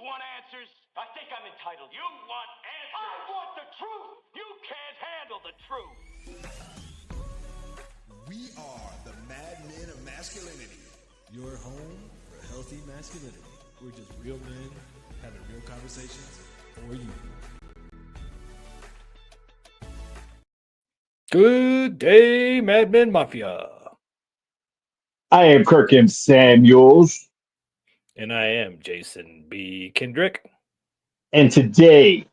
want answers? I think I'm entitled. You want answers? I want the truth. You can't handle the truth. We are the Madmen of Masculinity. Your home for healthy masculinity. We're just real men having real conversations for you. Good day, Madmen Mafia. I am Kirk M. Samuels. And I am Jason B. Kendrick. And today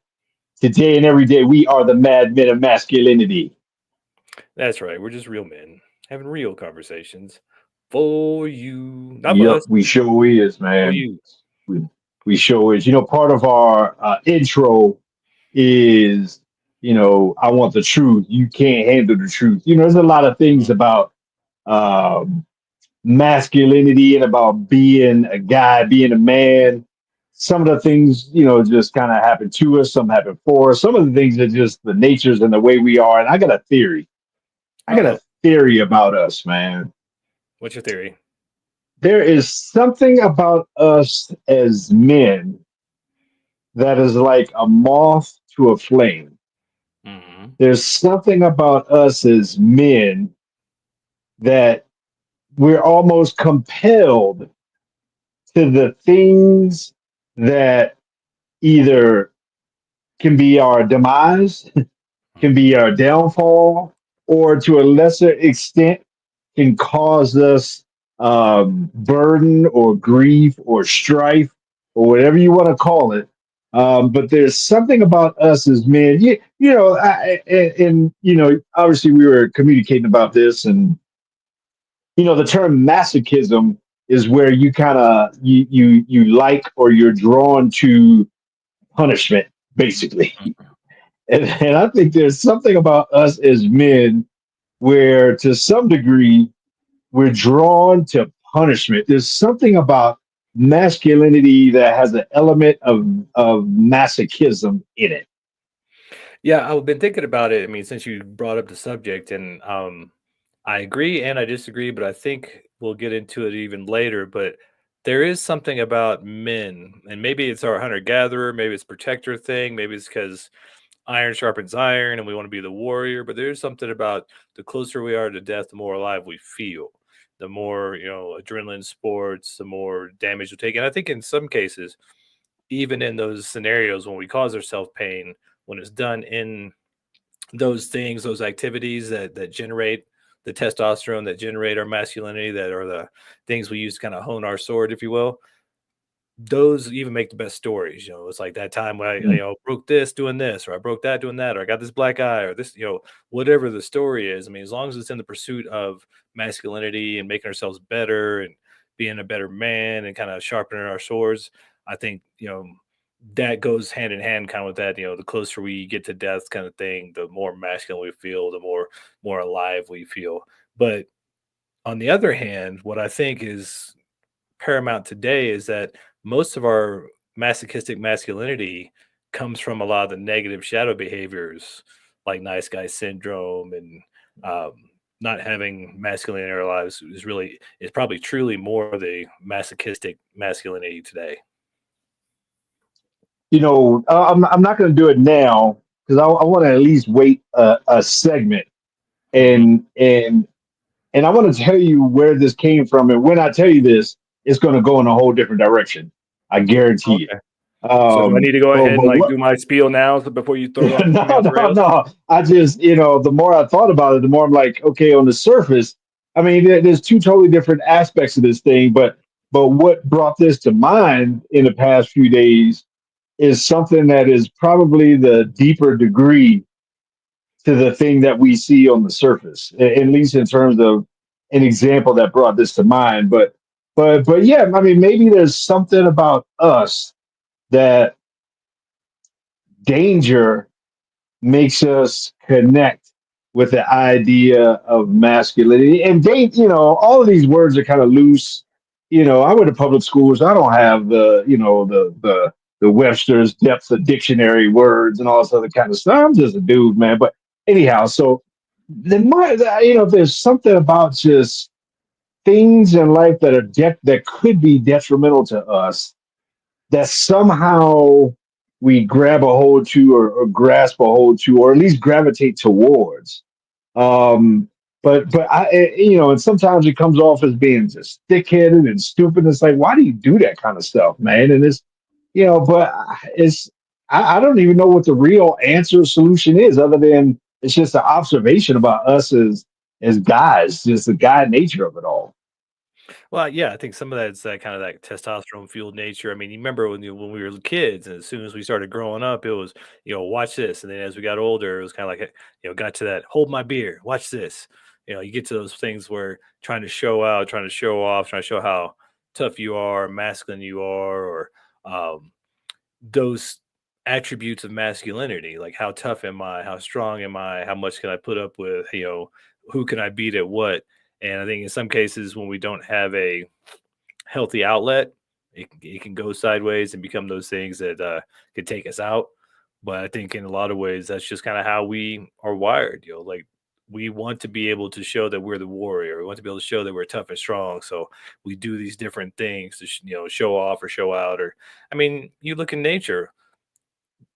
and every day, we are the Madmen of Masculinity. That's right. We're just real men having real conversations for you. Not for us. We sure is, man. For you. We sure is. You know, part of our intro is, I want the truth. You can't handle the truth. There's a lot of things about masculinity and about being a guy, being a man. Some of the things, just kind of happen to us. Some happen for us. Some of the things are just the natures and the way we are. And I got a theory. I got a theory about us, man. What's your theory? There is something about us as men that is like a moth to a flame. Mm-hmm. There's something about us as men that we're almost compelled to the things that either can be our demise, can be our downfall, or to a lesser extent can cause us burden or grief or strife or whatever you want to call it. But there's something about us as men, obviously we were communicating about this, and the term masochism is where you kind of you like or you're drawn to punishment, basically. And I think there's something about us as men where, to some degree, we're drawn to punishment. There's something about masculinity that has an element of masochism in it. Yeah, I've been thinking about it. I mean, since you brought up the subject, and I agree and I disagree, but I think we'll get into it even later. But there is something about men, and maybe it's our hunter-gatherer, maybe it's protector thing, maybe it's because iron sharpens iron and we want to be the warrior. But there's something about the closer we are to death, the more alive we feel. The more, adrenaline sports, the more damage we take. And I think in some cases, even in those scenarios when we cause ourselves pain, when it's done in those things, those activities that generate the testosterone, that generate our masculinity, that are the things we use to kind of hone our sword, if you will, those even make the best stories. It's like that time when I broke this doing this, or I broke that doing that, or I got this black eye, or this, whatever the story is. I mean, as long as it's in the pursuit of masculinity and making ourselves better and being a better man and kind of sharpening our swords, I think, that goes hand in hand kind of with that, the closer we get to death kind of thing, the more masculine we feel, the more alive we feel. But on the other hand, what I think is paramount today is that most of our masochistic masculinity comes from a lot of the negative shadow behaviors like nice guy syndrome and not having masculinity in our lives is probably truly more the masochistic masculinity today. I'm not going to do it now because I want to at least wait a segment, and I want to tell you where this came from. And when I tell you this, it's going to go in a whole different direction. I guarantee it. So do I need to go ahead and do my spiel now before you throw it off? No. I just, the more I thought about it, the more I'm like, okay, on the surface, I mean, there's two totally different aspects of this thing, but what brought this to mind in the past few days is something that is probably the deeper degree to the thing that we see on the surface, at least in terms of an example that brought this to mind. But yeah, I mean, maybe there's something about us that danger makes us connect with the idea of masculinity. And all of these words are kind of loose. I went to public schools. I don't have the Webster's depth of dictionary words and all this other kind of stuff. I'm just a dude, man. But anyhow, so there's something about just things in life that could be detrimental to us that somehow we grab a hold to, or grasp a hold to, or at least gravitate towards. Um, but and sometimes it comes off as being just thick-headed and stupid. It's like, why do you do that kind of stuff, man? And it's, but it's, I don't even know what the real answer or solution is, other than it's just an observation about us as guys, just the guy nature of it all. Well, yeah, I think some of that's that kind of that testosterone fueled nature. I mean, you remember when we were kids, and as soon as we started growing up, it was watch this, and then as we got older, it was kind of like got to that hold my beer, watch this. You get to those things where trying to show out, trying to show off, trying to show how tough you are, masculine you are, or um, those attributes of masculinity, like how tough am I, how strong am I, how much can I put up with, who can I beat at what. And I think in some cases, when we don't have a healthy outlet, it can go sideways and become those things that could take us out. But I think in a lot of ways, that's just kind of how we are wired. Like we want to be able to show that we're the warrior. We want to be able to show that we're tough and strong. So we do these different things to show off or show out. Or I mean, you look in nature,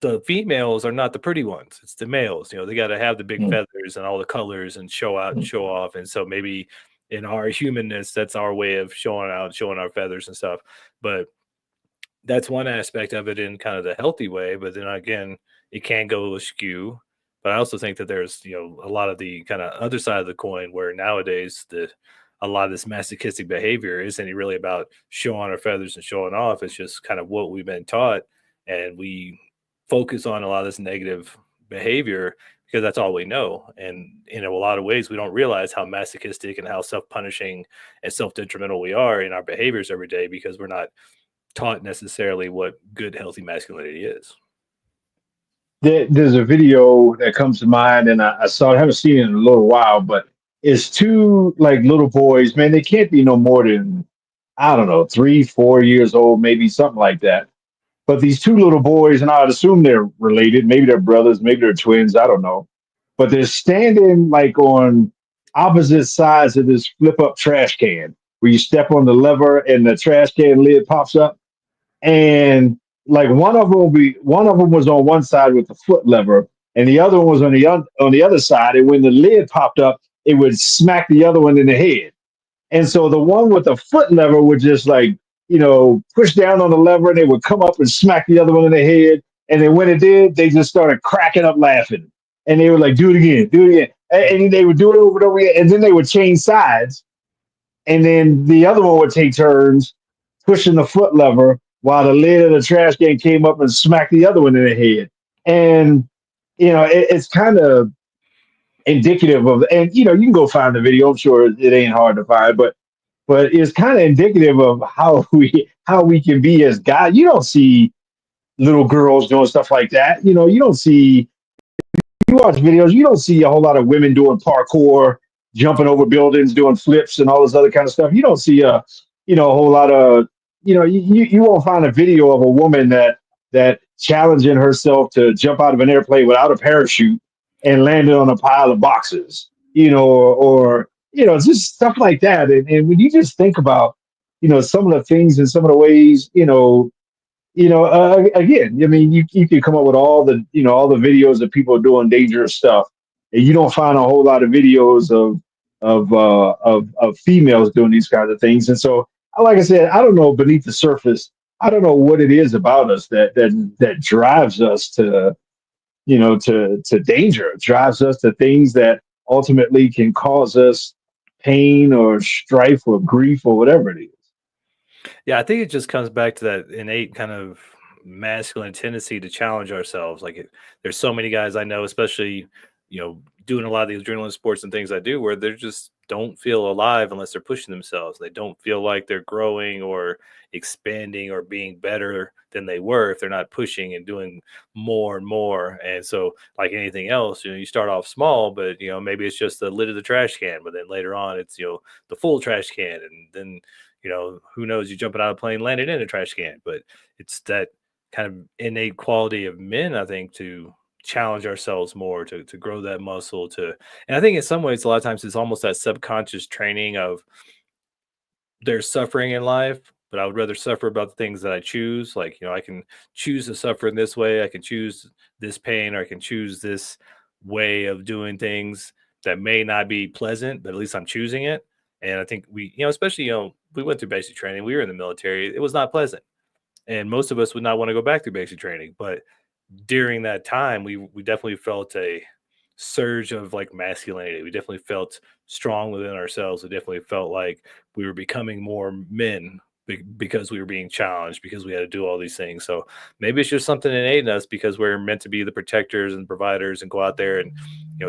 the females are not the pretty ones. It's the males. They got to have the big Mm. feathers and all the colors and show out and show off. And so maybe in our humanness, that's our way of showing out, showing our feathers and stuff. But that's one aspect of it in kind of the healthy way. But then again, it can go askew. But I also think that there's, a lot of the kind of other side of the coin where nowadays a lot of this masochistic behavior isn't really about showing our feathers and showing off. It's just kind of what we've been taught. And we focus on a lot of this negative behavior because that's all we know. And in a lot of ways, we don't realize how masochistic and how self-punishing and self-detrimental we are in our behaviors every day because we're not taught necessarily what good, healthy masculinity is. There's a video that comes to mind, and I saw it. I haven't seen it in a little while, but it's two like little boys. Man, they can't be no more than, I don't know, 3, 4 years old, maybe something like that. But these two little boys, and I'd assume they're related. Maybe they're brothers, maybe they're twins. I don't know. But they're standing like on opposite sides of this flip up trash can where you step on the lever and the trash can lid pops up. And like one of them was on one side with the foot lever, and the other one was on the other side. And when the lid popped up, it would smack the other one in the head. And so the one with the foot lever would just like, push down on the lever and they would come up and smack the other one in the head. And then when it did, they just started cracking up laughing. And they would like, do it again, do it again. And they would do it over and over again. And then they would change sides. And then the other one would take turns pushing the foot lever while the lid of the trash can came up and smacked the other one in the head. And, it's kind of indicative of, and, you can go find the video. I'm sure it ain't hard to find, but it's kind of indicative of how we can be as guys. You don't see little girls doing stuff like that. You don't see, you watch videos, you don't see a whole lot of women doing parkour, jumping over buildings, doing flips and all this other kind of stuff. You don't see a whole lot of, you won't find a video of a woman that challenging herself to jump out of an airplane without a parachute and landed on a pile of boxes, or just stuff like that. And when you just think about, some of the things and some of the ways, again, I mean, you can come up with all the videos of people doing dangerous stuff, and you don't find a whole lot of videos of females doing these kinds of things. And so, like I said, I don't know beneath the surface. I don't know what it is about us that drives us to danger, drives us to things that ultimately can cause us pain or strife or grief or whatever it is. Yeah, I think it just comes back to that innate kind of masculine tendency to challenge ourselves. Like, there's so many guys I know, especially doing a lot of the adrenaline sports and things I do, where they just don't feel alive unless they're pushing themselves. They don't feel like they're growing or expanding or being better than they were if they're not pushing and doing more and more. And so, like anything else, you start off small, but maybe it's just the lid of the trash can, but then later on it's the full trash can, and then who knows, you jumping out of a plane, landing in a trash can. But it's that kind of innate quality of men, I think, to challenge ourselves more, to grow that muscle, and I think in some ways, a lot of times it's almost that subconscious training of there's suffering in life. but I would rather suffer about the things that I choose. Like, I can choose to suffer in this way. I can choose this pain, or I can choose this way of doing things that may not be pleasant, but at least I'm choosing it. And I think we, especially, we went through basic training. We were in the military. It was not pleasant. And most of us would not want to go back through basic training. But during that time, we definitely felt a surge of like masculinity. We definitely felt strong within ourselves. We definitely felt like we were becoming more men because we were being challenged, because we had to do all these things. So maybe it's just something innate in us, because we're meant to be the protectors and providers and go out there and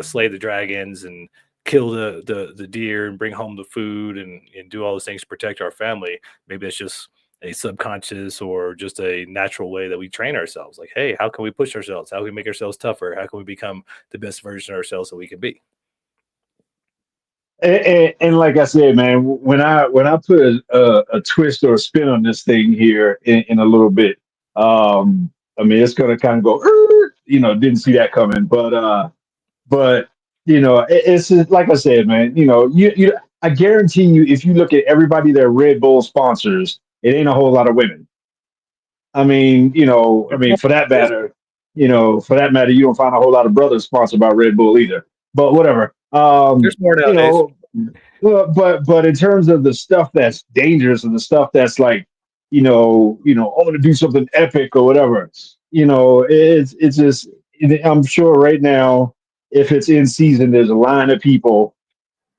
slay the dragons and kill the deer and bring home the food and do all those things to protect our family. Maybe it's just a subconscious or just a natural way that we train ourselves. Like, hey, how can we push ourselves? How can we make ourselves tougher? How can we become the best version of ourselves that we can be? And like I said, man, when I put a twist or a spin on this thing here in a little bit, I mean it's gonna kind of go, didn't see that coming, but it's just, like I said, man, you I guarantee you, if you look at everybody that Red Bull sponsors, it ain't a whole lot of women. For that matter, you don't find a whole lot of brothers sponsored by Red Bull either. But whatever. There's more You nowadays. know, but in terms of the stuff that's dangerous and the stuff that's like, I want to do something epic or whatever. It's just, I'm sure right now, if it's in season, there's a line of people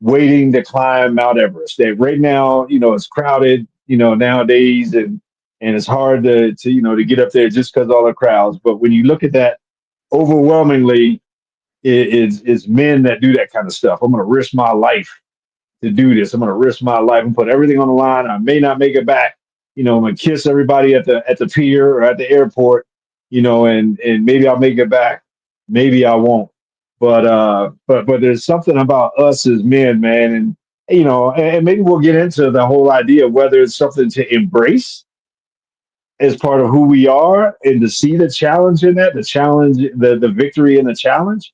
waiting to climb Mount Everest. That right now, it's crowded, nowadays, and it's hard to get up there just because all the crowds. But when you look at that, overwhelmingly, it's men that do that kind of stuff. I'm going to risk my life to do this. I'm going to risk my life and put everything on the line. I may not make it back. I'm going to kiss everybody at the pier or at the airport. And maybe I'll make it back. Maybe I won't. But there's something about us as men, man, and maybe we'll get into the whole idea of whether it's something to embrace as part of who we are and to see the challenge in that, the challenge, the victory in the challenge,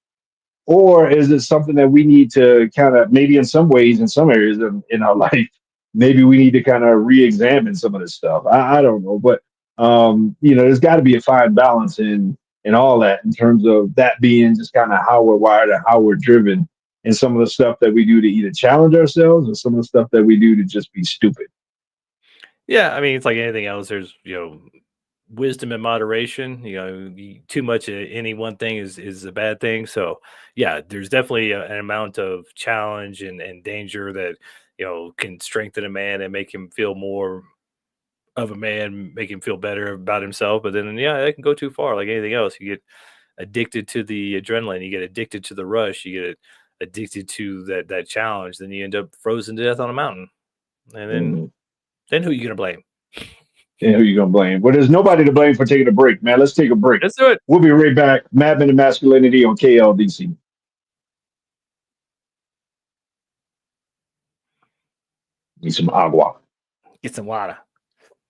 or is it something that we need to kind of, maybe in some ways, in some areas in our life, maybe we need to kind of re-examine some of this stuff. I don't know, but there's got to be a fine balance in all that, in terms of that being just kind of how we're wired and how we're driven, and some of the stuff that we do to either challenge ourselves or some of the stuff that we do to just be stupid. Yeah, I mean, it's like anything else. There's, wisdom and moderation. Too much of any one thing is a bad thing. So, yeah, there's definitely an amount of challenge and danger that can strengthen a man and make him feel more of a man, make him feel better about himself. But then, yeah, it can go too far. Like anything else, you get addicted to the adrenaline, you get addicted to the rush, you get addicted to that challenge. Then you end up frozen to death on a mountain, and Mm-hmm. then who are you gonna blame? And who you gonna blame? Well, there's nobody to blame for taking a break, man. Let's take a break. Let's do it. We'll be right back. Madman and Masculinity on KLDC. Need some agua. Get some water.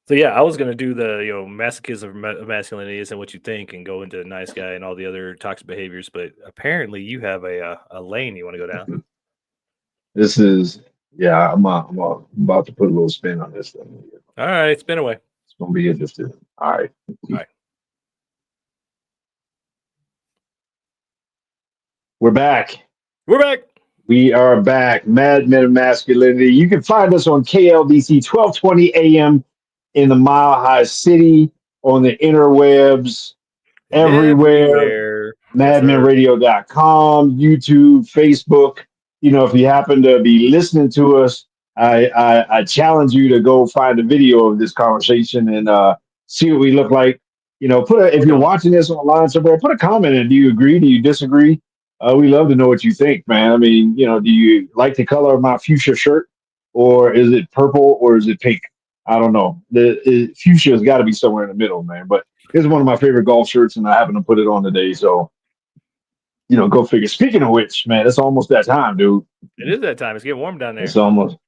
So yeah, I was gonna do the masochism of masculinity isn't what you think, and go into nice guy and all the other toxic behaviors. But apparently, you have a lane you want to go down. This is, yeah. I'm about to put a little spin on this thing. All right, spin away. It's gonna be interesting. All right. All right. We're back. We're back. We are back. Madmen of Masculinity. You can find us on KLDC 1220 AM in the Mile High City, on the interwebs, everywhere. Madmenradio.com, YouTube, Facebook. If you happen to be listening to us, I challenge you to go find a video of this conversation and see what we look like. If you're watching this online somewhere, put a comment in. Do you agree? Do you disagree? We love to know what you think, man. I mean, do you like the color of my fuchsia shirt, or is it purple, or is it pink? I don't know. The fuchsia has got to be somewhere in the middle, man. But it's one of my favorite golf shirts, and I happen to put it on today. So, go figure. Speaking of which, man, it's almost that time, dude. It is that time. It's getting warm down there. It's almost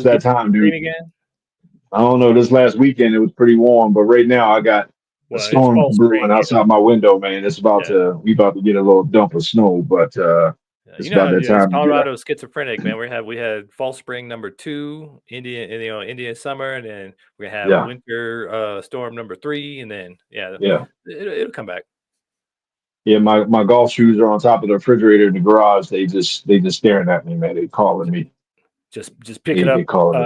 that time, dude. Again? I don't know. This last weekend it was pretty warm, but right now I got a storm brewing outside my window, man. It's about we about to get a little dump of snow, but It's You know about how that time to get a. Colorado schizophrenic, man. We had fall spring number 2, Indian summer, and then we have Yeah, winter storm number 3, and then yeah, it'll come back. yeah. My golf shoes are on top of the refrigerator in the garage. They just staring at me, man. They calling me. Just picking They up calling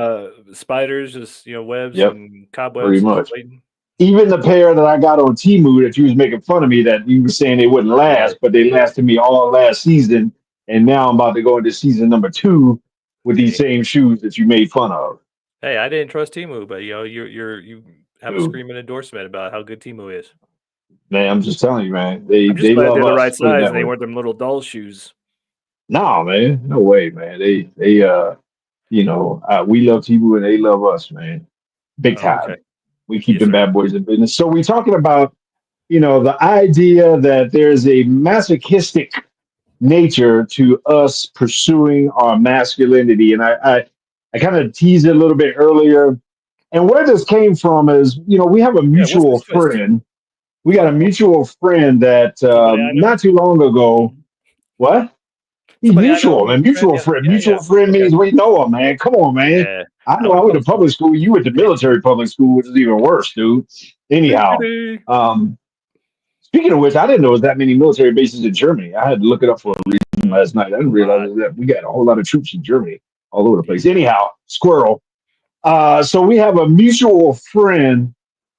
me. spiders, just webs Yep, and pretty cobwebs, and just much. waiting. Even the pair that I got on Temu that you was making fun of me that you were saying they wouldn't Yeah, last, but they lasted me all last season, and now I'm about to go into season number 2 with these hey, same shoes that you made fun of. hey, I didn't trust Timu, but you have a Dude, screaming endorsement about how good Timu is. man, I'm just telling you, man. I'm just They glad love they're the us. right Put it size that and they way. weren't them little doll shoes. No, man, no way, man. We love Temu and they love us, man. Big Oh, okay. time. We keep Yes, them sir. bad boys in business. So we're talking about, the idea that there's a masochistic nature to us pursuing our masculinity. And I kind of teased it a little bit earlier. And where this came from is, we have a Yeah, what's mutual this twist? friend. We got a Oh, mutual friend that somebody I know? not too long ago, Mhm. what? He's Somebody I know, mutual, man. mutual friend? Mutual Yeah, friend. yeah, yeah. Mutual friend Okay. means we know him, man. Come on, man. Yeah. I I know went I to went to public school. public school. You went to military public school, which is even worse, dude. Anyhow, Biggity. um, speaking of which, I didn't know there was that many military bases in Germany. I had to look it up for a reason last night. I A didn't realize lot. that we got a whole lot of troops in Germany all over the place. Yeah. Anyhow, squirrel. So we have a mutual friend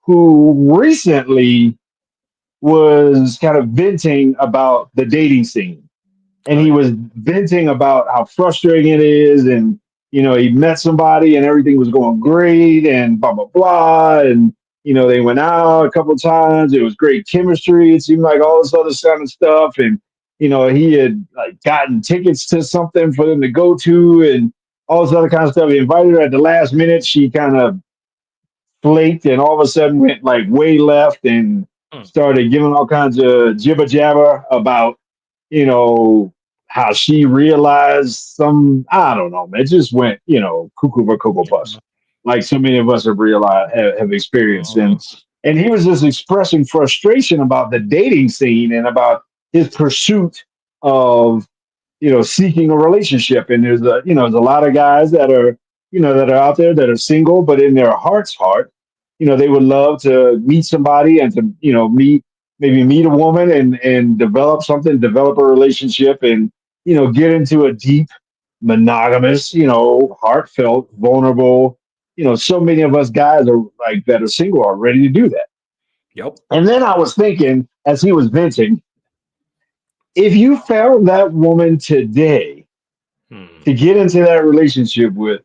who recently was kind of venting about the dating scene, and Oh, he yeah. was venting about how frustrating it is, and he met somebody and everything was going great and blah blah blah, and they went out a couple of times. It was great chemistry. It seemed like all this other kind of stuff, and he had like gotten tickets to something for them to go to, and all this other kind of stuff. He invited her at the last minute. She kind of flaked and all of a sudden went like way left and Mm. started giving all kinds of jibber jabber about you know, how she realized I don't know, man. It just went, cuckoo for cocoa puffs, like so many of us have realized, have experienced. Uh-huh. And he was just expressing frustration about the dating scene and about his pursuit of, seeking a relationship. And there's a lot of guys that are out there that are single, but in their heart, they would love to meet somebody and to, maybe meet a woman and develop something, develop a relationship, and get into a deep, monogamous, heartfelt, vulnerable. So many of us guys are like that are single are ready to do that. Yep. And then I was thinking, as he was venting, if you found that woman today Hmm. to get into that relationship with,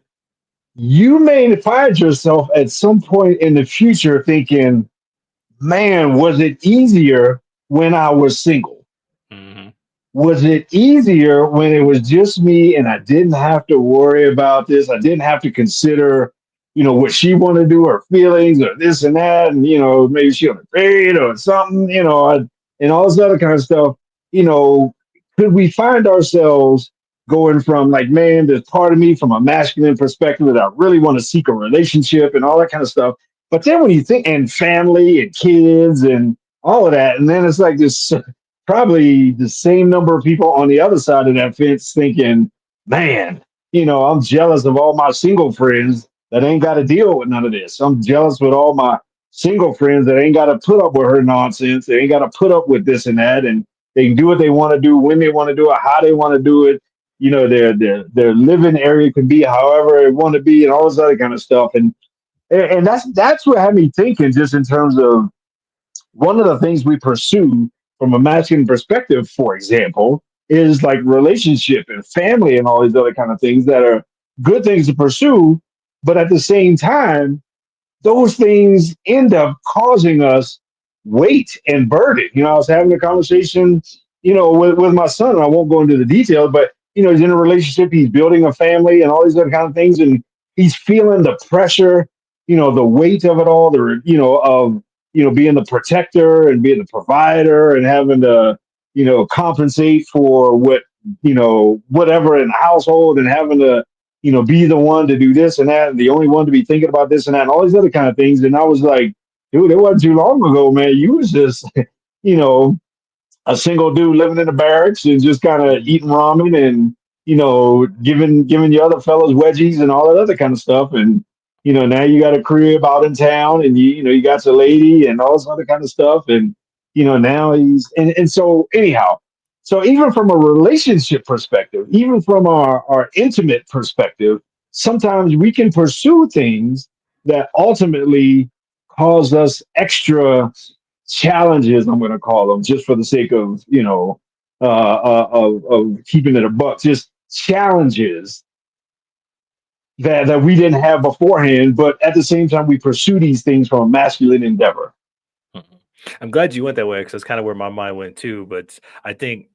you may find yourself at some point in the future thinking, man, was it easier when I was single? Mm-hmm. Was it easier when it was just me and I didn't have to worry about this? I didn't have to consider, what she wanted to do, her feelings, or this and that, and maybe she on a date or something, and all this other kind of stuff. You know, could we find ourselves going from like, man, there's part of me from a masculine perspective that I really want to seek a relationship and all that kind of stuff. But then when you think and family and kids and all of that, and then it's like this probably the same number of people on the other side of that fence thinking, man, I'm jealous of all my single friends that ain't got to deal with none of this. I'm jealous with all my single friends that ain't got to put up with her nonsense. They ain't got to put up with this and that. And they can do what they want to do, when they want to do it, how they want to do it. Their living area can be however they want to be and all this other kind of stuff. And that's what had me thinking just in terms of one of the things we pursue from a masculine perspective, for example, is like relationship and family and all these other kind of things that are good things to pursue. But at the same time, those things end up causing us weight and burden. I was having a conversation, with my son, and I won't go into the details, but he's in a relationship, he's building a family and all these other kind of things, and he's feeling the pressure, the weight of it all, being the protector and being the provider and having to, compensate for whatever in the household and having to be the one to do this and that, and the only one to be thinking about this and that, and all these other kind of things. And I was like, dude, it wasn't too long ago, man. You was just, you know, a single dude living in the barracks and just kind of eating ramen and giving the other fellas wedgies and all that other kind of stuff. And now you got a crib out in town, and you got your lady and all this other kind of stuff. And now and so anyhow. So even from a relationship perspective, even from our intimate perspective, sometimes we can pursue things that ultimately cause us extra challenges. I'm going to call them, just for the sake of of keeping it a buck. Just challenges that we didn't have beforehand, but at the same time we pursue these things from a masculine endeavor. Mhm. I'm glad you went that way because that's kind of where my mind went too. But I think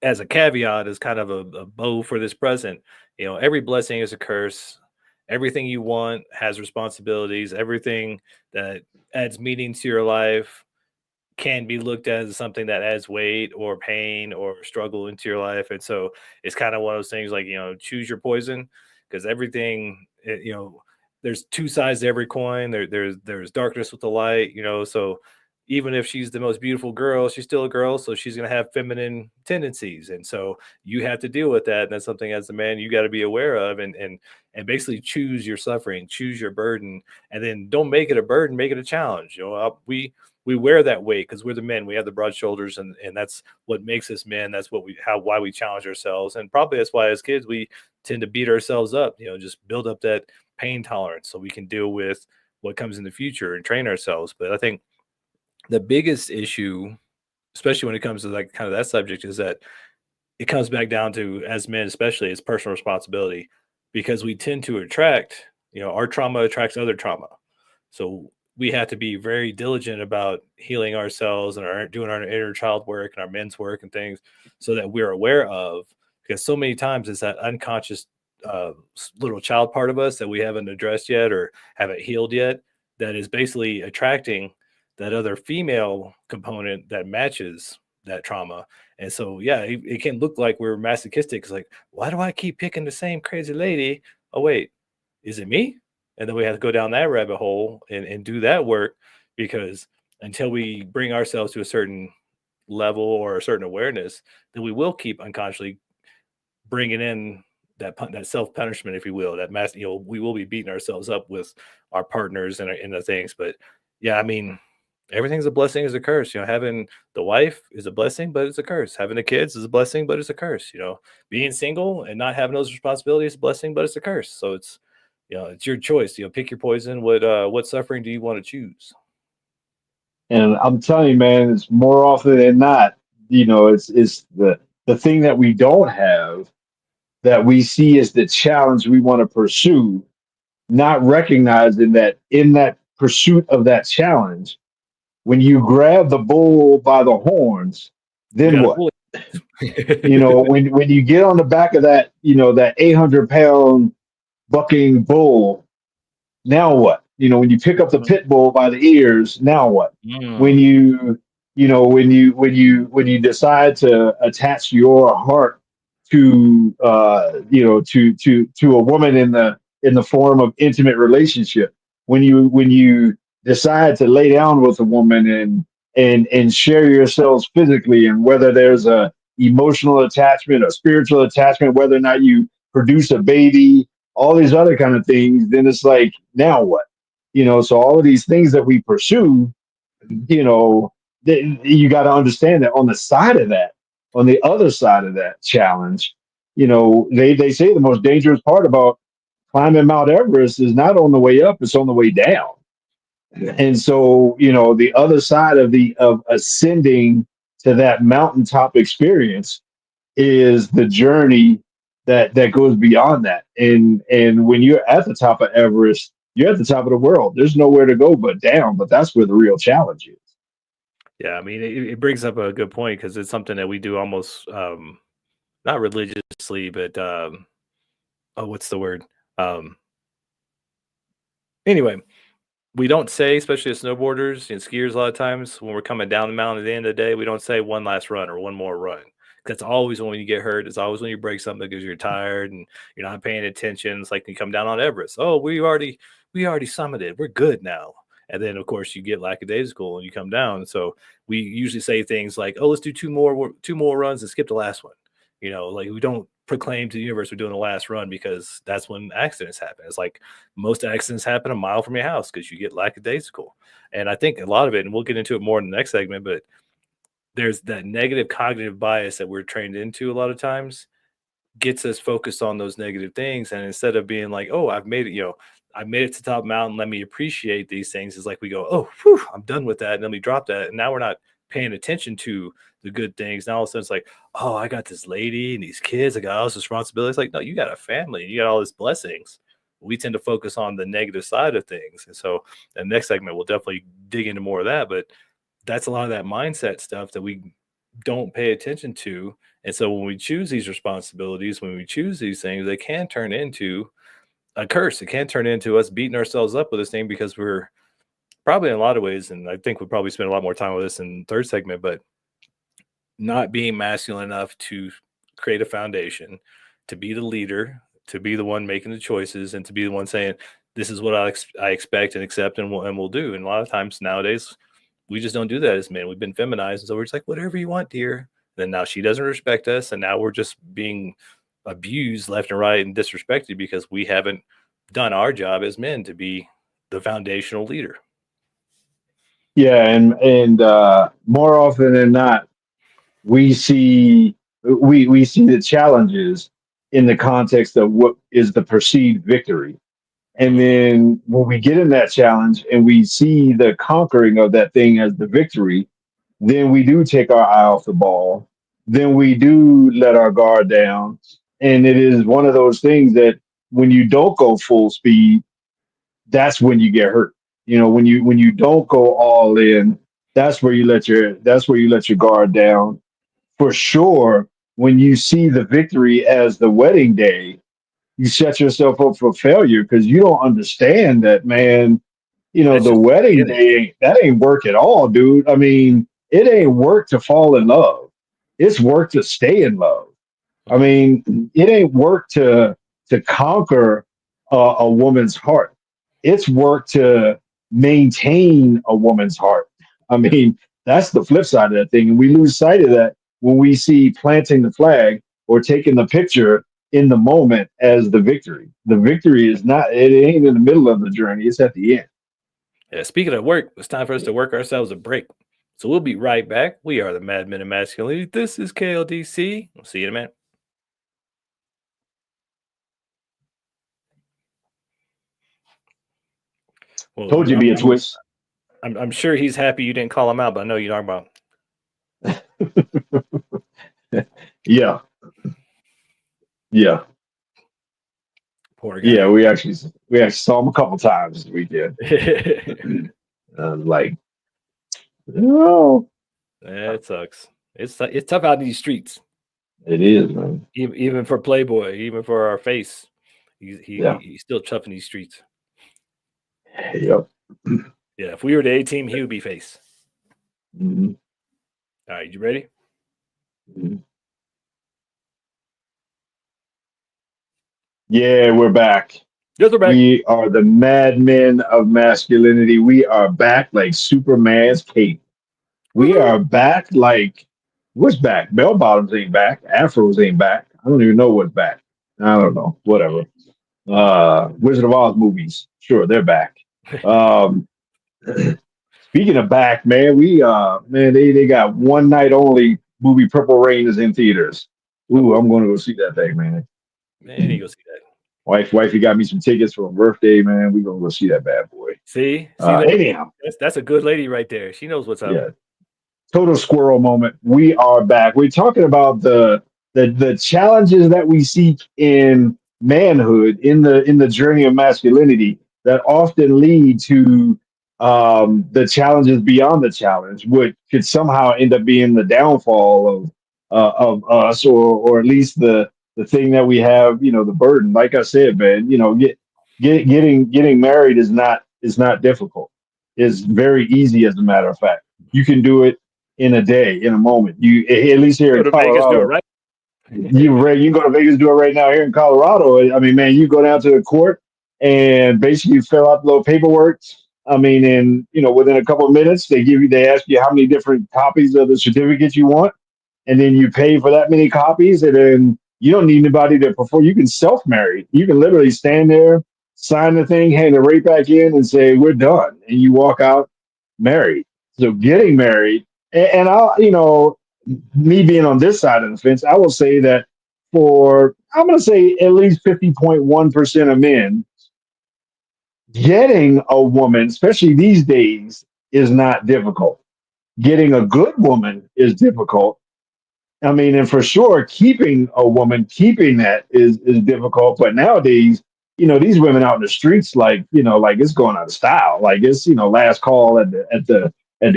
as a caveat, as kind of a bow for this present, every blessing is a curse. Everything you want has responsibilities. Everything that adds meaning to your life can be looked at as something that adds weight or pain or struggle into your life. And so it's kind of one of those things like, choose your poison because everything, there's two sides to every coin. There's darkness with the light, so even if she's the most beautiful girl, she's still a girl. So she's going to have feminine tendencies. And so you have to deal with that. And that's something as a man, you got to be aware of and basically choose your suffering, choose your burden, and then don't make it a burden, make it a challenge. We wear that weight because we're the men. We have the broad shoulders, and that's what makes us men. That's why we challenge ourselves, and probably that's why as kids we tend to beat ourselves up. Just build up that pain tolerance so we can deal with what comes in the future and train ourselves. But I think the biggest issue, especially when it comes to like kind of that subject, is that it comes back down to as men, especially, it's personal responsibility because we tend to attract. Our trauma attracts other trauma. So we have to be very diligent about healing ourselves and doing our inner child work and our men's work and things so that we're aware of, because so many times it's that unconscious little child part of us that we haven't addressed yet or haven't healed yet that is basically attracting that other female component that matches that trauma. And so, yeah, it can look like we're masochistic. It's like, why do I keep picking the same crazy lady? Oh, wait, is it me? And then we have to go down that rabbit hole and do that work because until we bring ourselves to a certain level or a certain awareness, then we will keep unconsciously bringing in that self punishment, if you will, that mass. We will be beating ourselves up with our partners and the things. But yeah, I mean, everything's a blessing, is a curse. Having the wife is a blessing, but it's a curse. Having the kids is a blessing, but it's a curse. Being single and not having those responsibilities is a blessing, but it's a curse. So it's your choice. Pick your poison. What suffering do you want to choose? And I'm telling you, man, it's more often than not, it's the thing that we don't have that we see as the challenge we want to pursue, not recognizing that in that pursuit of that challenge, when you grab the bull by the horns, You then got to what? pull it. When you get on the back of that, that 800-pound bucking bull, now what? When you pick up the pit bull by the ears, now what? When Mm. you decide to attach your heart to to a woman in the form of intimate relationship, when you decide to lay down with a woman and share yourselves physically, and whether there's a emotional attachment, a spiritual attachment, whether or not you produce a baby, all these other kind of things, then it's like, now what? So all of these things that we pursue, you know, you got to understand that on the other side of that challenge, they say the most dangerous part about climbing Mount Everest is not on the way up, it's on the way down. And so, the other side of ascending to that mountaintop experience is the journey that goes beyond that. And when you're at the top of Everest, you're at the top of the world. There's nowhere to go but down. But that's where the real challenge is. Yeah, I mean, it brings up a good point because it's something that we do almost not religiously, but oh, what's the word? Um, anyway, we don't say, especially as snowboarders and skiers, a lot of times when we're coming down the mountain at the end of the day, we don't say one last run or one more run. That's always when you get hurt. It's always when you break something because you're tired and you're not paying attention. It's like you come down on Everest. Oh, we already summited. We're good now. And then of course you get lackadaisical and you come down. So we usually say things like, "Oh, let's do two more runs and skip the last one." Like we don't proclaim to the universe we're doing the last run because that's when accidents happen. It's like most accidents happen a mile from your house because you get lackadaisical. And I think a lot of it, and we'll get into it more in the next segment, but there's that negative cognitive bias that we're trained into a lot of times gets us focused on those negative things. And instead of being like, oh, I've made it, I made it to the top mountain, let me appreciate these things. It's like we go, oh, whew, I'm done with that. And then we drop that. And now we're not paying attention to the good things. Now all of a sudden it's like, oh, I got this lady and these kids, I got all this responsibility. It's like, no, you got a family, you got all these blessings. We tend to focus on the negative side of things. And so the next segment, we'll definitely dig into more of that. But that's a lot of that mindset stuff that we don't pay attention to. And so when we choose these responsibilities, when we choose these things, they can turn into a curse. It can turn into us beating ourselves up with this thing because we're probably in a lot of ways, and I think we'll probably spend a lot more time with this in the third segment, but not being masculine enough to create a foundation, to be the leader, to be the one making the choices, and to be the one saying, this is what I expect and accept and we'll do. And a lot of times nowadays, we just don't do that as men. We've been feminized. And so we're just like, whatever you want, dear. Then now she doesn't respect us. And now we're just being abused left and right and disrespected because we haven't done our job as men to be the foundational leader. Yeah, and more often than not, we see we see the challenges in the context of what is the perceived victory. And then when we get in that challenge and we see the conquering of that thing as the victory, then we do take our eye off the ball. Then we do let our guard down. And it is one of those things that when you don't go full speed, that's when you get hurt. When you don't go all in, that's where you let your guard down. For sure, when you see the victory as the wedding day, you set yourself up for failure because you don't understand that, man. That's The just the wedding beginning. day, that ain't work at all, dude. I mean, it ain't work to fall in love. It's work to stay in love. I mean, it ain't work to conquer a woman's heart. It's work to maintain a woman's heart. I mean, that's the flip side of that thing, and we lose sight of that when we see planting the flag or taking the picture in the moment as the victory. The victory is not. It ain't in the middle of the journey. It's at the end. Yeah, speaking of work, it's time for us to work ourselves a break. So we'll be right back. We are the Madmen of Masculinity. This is KLDC. We'll see you in a minute. Well, Told you it'd be a twist. I'm sure he's happy you didn't call him out, but I know you're talking about. Yeah. Yeah. Poor guy. Yeah, we actually saw him a couple times this weekend. Like, no, It sucks. It's tough out in these streets. it is, man. Even for Playboy, even for our face, Yeah. he's still tough in these streets. Yep. Yeah, if we were the A team, he would be face. Mhm. All right, you ready? Mhm. Yeah, we're back. Yes, we're back. We are the madmen of masculinity. We are back like Superman's cape. We are back like what's back? Bell bottoms ain't back. Afros ain't back. I don't even know what's back. I don't know. Whatever. Wizard of Oz movies. Sure, they're back. Um, speaking of back, man, they got one night only movie Purple Rain is in theaters. Ooh, I'm going to go see that thing, man. Man, you go see that. Wifey got me some tickets for a birthday, man. We gonna go see that bad boy. See, Anyhow, that's a good lady right there. She knows what's up. yeah. Total squirrel moment. We are back. We're talking about the challenges that we seek in manhood in the journey of masculinity that often lead to the challenges beyond the challenge, which could somehow end up being the downfall of us, or at least the thing that we have, the burden. Like I said, man, getting married is not difficult. It's very easy, as a matter of fact. You can do it in a day, in a moment. You at least here Go in to Vegas, do it Colorado, right. you can go to Vegas, do it right now here in Colorado. I mean, man, you go down to the court and basically fill out the little paperwork. I mean, and within a couple of minutes, they ask you how many different copies of the certificate you want, and then you pay for that many copies, and then you don't need anybody to perform. You can self marry. You can literally stand there, sign the thing, hand it right back in, and say we're done, and you walk out married. So getting married, and me being on this side of the fence, I will say that for I'm going to say at least 50.1% of men, getting a woman, especially these days, is not difficult. Getting a good woman is difficult. I mean, and for sure, keeping a woman, keeping that is difficult. But nowadays, these women out in the streets, like it's going out of style. Like it's last call at the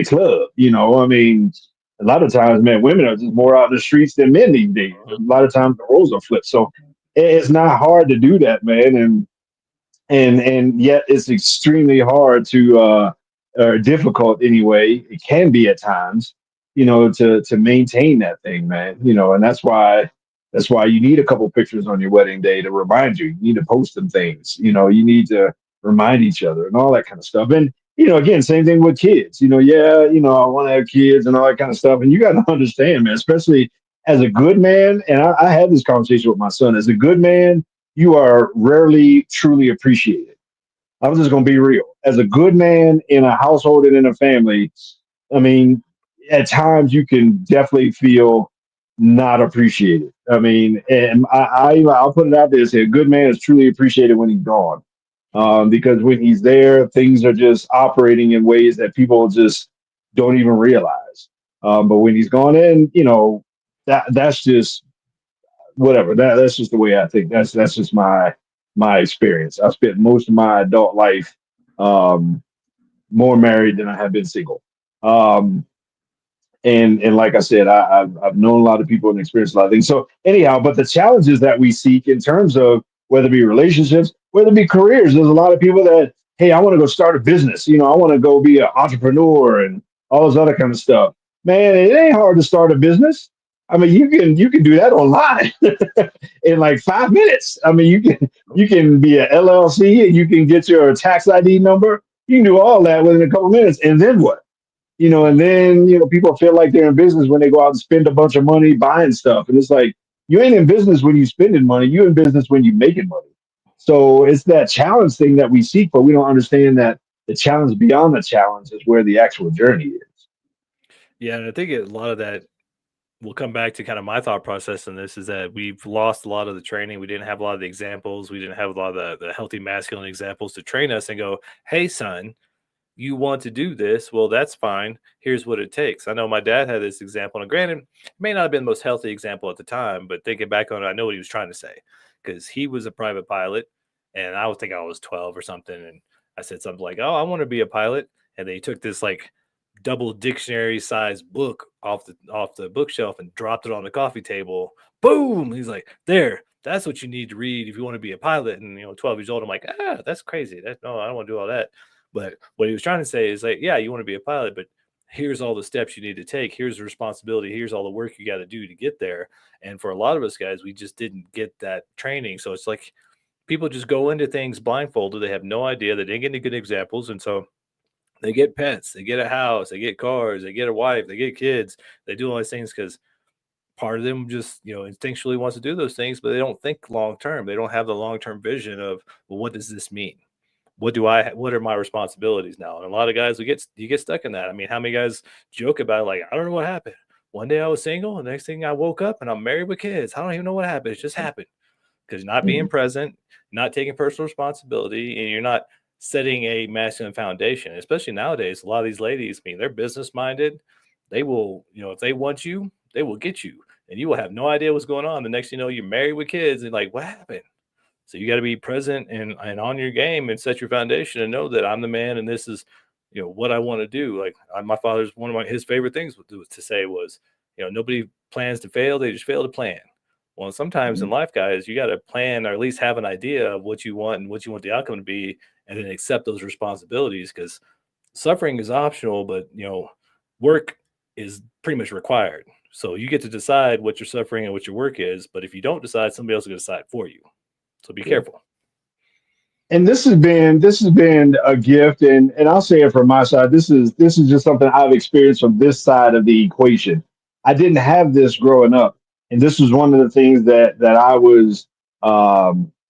club. I mean, a lot of times, man, women are just more out in the streets than men these days. A lot of times, the roles are flipped. So it's not hard to do that, man. And yet it's extremely hard to or difficult anyway. It can be at times, to maintain that thing, man. And that's why you need a couple pictures on your wedding day to remind you. You need to post some things. You need to remind each other and all that kind of stuff. And again, same thing with kids. Yeah, I want to have kids and all that kind of stuff. And you got to understand, man, especially as a good man. And I had this conversation with my son. As a good man, you are rarely truly appreciated. I'm just going to be real. As a good man in a household and in a family, I mean, at times you can definitely feel not appreciated. I mean, and I'll put it out there: say a good man is truly appreciated when he's gone, because when he's there, things are just operating in ways that people just don't even realize. But when he's gone in, that's just whatever. That's just the way I think. That's just my experience. I spent most of my adult life um, more married than I have been single. Um, and like I said, I've known a lot of people and experienced a lot of things. So anyhow, but the challenges that we seek in terms of whether it be relationships, whether it be careers, there's a lot of people that, hey, I want to go start a business. I want to go be an entrepreneur and all this other kind of stuff. Man, it ain't hard to start a business. I mean, you can do that online in like 5 minutes. I mean, you can be an LLC and you can get your tax ID number. You can do all that within a couple minutes, and then what? And then people feel like they're in business when they go out and spend a bunch of money buying stuff, and it's like you ain't in business when you spending money. You in business when you making money. So it's that challenge thing that we seek, but we don't understand that the challenge beyond the challenge is where the actual journey is. Yeah, and I think a lot of that will come back to kind of my thought process in this is that we've lost a lot of the training. We didn't have a lot of the examples. We didn't have a lot of the healthy masculine examples to train us and go, hey, son, you want to do this? Well, that's fine. Here's what it takes. I know my dad had this example, and granted, it may not have been the most healthy example at the time, but thinking back on it, I know what he was trying to say because he was a private pilot, and I would think I was 12 or something, and I said something like, "Oh, I want to be a pilot," and then he took this like double dictionary sized book off the bookshelf and dropped it on the coffee table. Boom! He's like, "There, that's what you need to read if you want to be a pilot." And 12 years old, I'm like, that's crazy. No, I don't want to do all that. But what he was trying to say is like, yeah, you want to be a pilot, but here's all the steps you need to take. Here's the responsibility. Here's all the work you got to do to get there. And for a lot of us guys, we just didn't get that training. So it's like people just go into things blindfolded. They have no idea. They didn't get any good examples. And so they get pets, they get a house, they get cars, they get a wife, they get kids. They do all these things because part of them just, instinctually wants to do those things, but they don't think long term. They don't have the long term vision of, well, what does this mean? What are my responsibilities now? And a lot of guys you get stuck in that. I mean, how many guys joke about it, like, I don't know what happened. One day I was single, and the next thing I woke up and I'm married with kids. I don't even know what happened. It just happened because you're not being Mhm. present, not taking personal responsibility, and you're not setting a masculine foundation. Especially nowadays, a lot of these ladies, I mean, they're business minded. They will, if they want you, they will get you, and you will have no idea what's going on. The next thing you know, you're married with kids, and like, what happened? So you got to be present and on your game and set your foundation and know that I'm the man and this is, what I want to do. Like my father's one of his favorite things to say was, nobody plans to fail; they just fail to plan. Well, sometimes in Mhm. life, guys, you got to plan or at least have an idea of what you want and what you want the outcome to be, and then accept those responsibilities because suffering is optional, but work is pretty much required. So you get to decide what your suffering and what your work is. But if you don't decide, somebody else is going to decide for you. So be Yeah. careful. and this has been a gift, and I'll say it from my side. This is just something I've experienced from this side of the equation. I didn't have this growing up, and this was one of the things that I was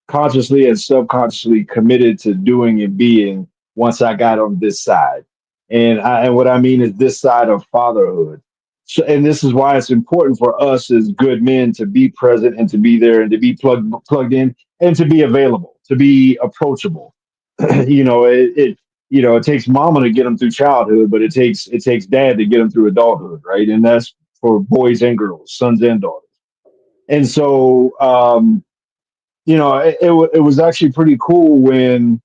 consciously and subconsciously committed to doing and being once I got on this side. And what I mean is this side of fatherhood. So, and this is why it's important for us as good men to be present and to be there and to be plugged in and to be available, to be approachable. It takes mama to get them through childhood, but it takes dad to get them through adulthood, right? And that's for boys and girls, sons and daughters. And so, it was actually pretty cool when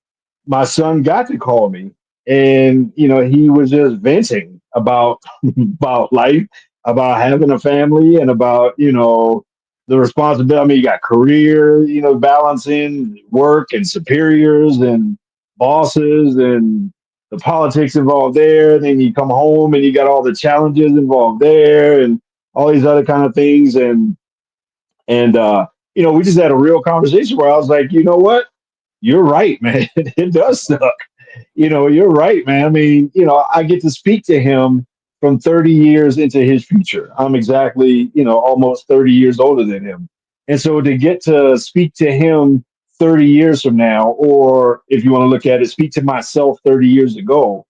my son got to call me, and he was just venting about about life, about having a family, and about the responsibility. I mean, you got career, balancing work and superiors and bosses and the politics involved there. Then you come home and you got all the challenges involved there and all these other kind of things. And we just had a real conversation where I was like, you know what? You're right, man. It does suck. You're right, man. I mean, I get to speak to him from 30 years into his future. I'm exactly, almost 30 years older than him. And so to get to speak to him 30 years from now, or if you want to look at it, speak to myself 30 years ago,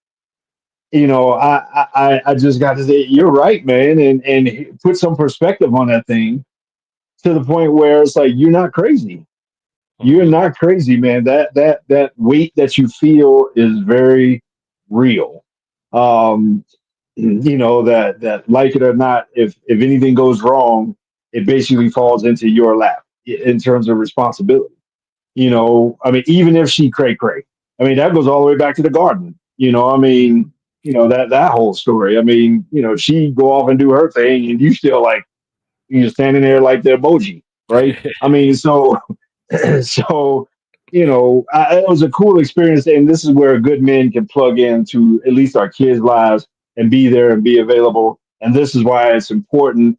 I just got to say, you're right, man, and put some perspective on that thing to the point where it's like, you're not crazy. You're Mhm. not crazy, man. That weight that you feel is very real. Um, that like it or not, if anything goes wrong, it basically falls into your lap in terms of responsibility. I mean, even if she cray cray, I mean, that goes all the way back to the garden. I mean, that whole story. I mean, she go off and do her thing, and you still like you're standing there like the emoji, right? I mean, so so it was a cool experience, and this is where good men can plug into at least our kids' lives and be there and be available. And this is why it's important.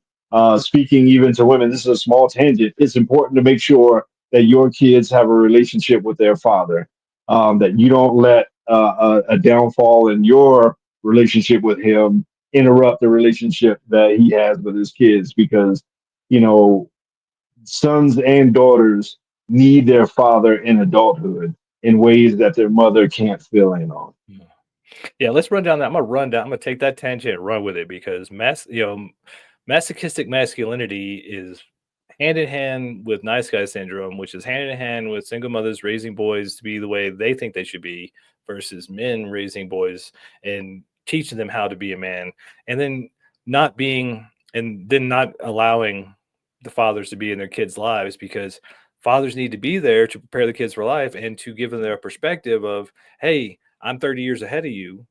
Speaking even to women, this is a small tangent. It's important to make sure that your kids have a relationship with their father. That you don't let a downfall in your relationship with him interrupt the relationship that he has with his kids, because you know sons and daughters need their father in adulthood in ways that their mother can't fill in on. Yeah, let's run down that. I'm gonna take that tangent and run with it because masochistic masculinity is hand in hand with nice guy syndrome, which is hand in hand with single mothers raising boys to be the way they think they should be, versus men raising boys and teaching them how to be a man, and then not allowing the fathers to be in their kids' lives, because fathers need to be there to prepare the kids for life and to give them their perspective of, hey, I'm 30 years ahead of you.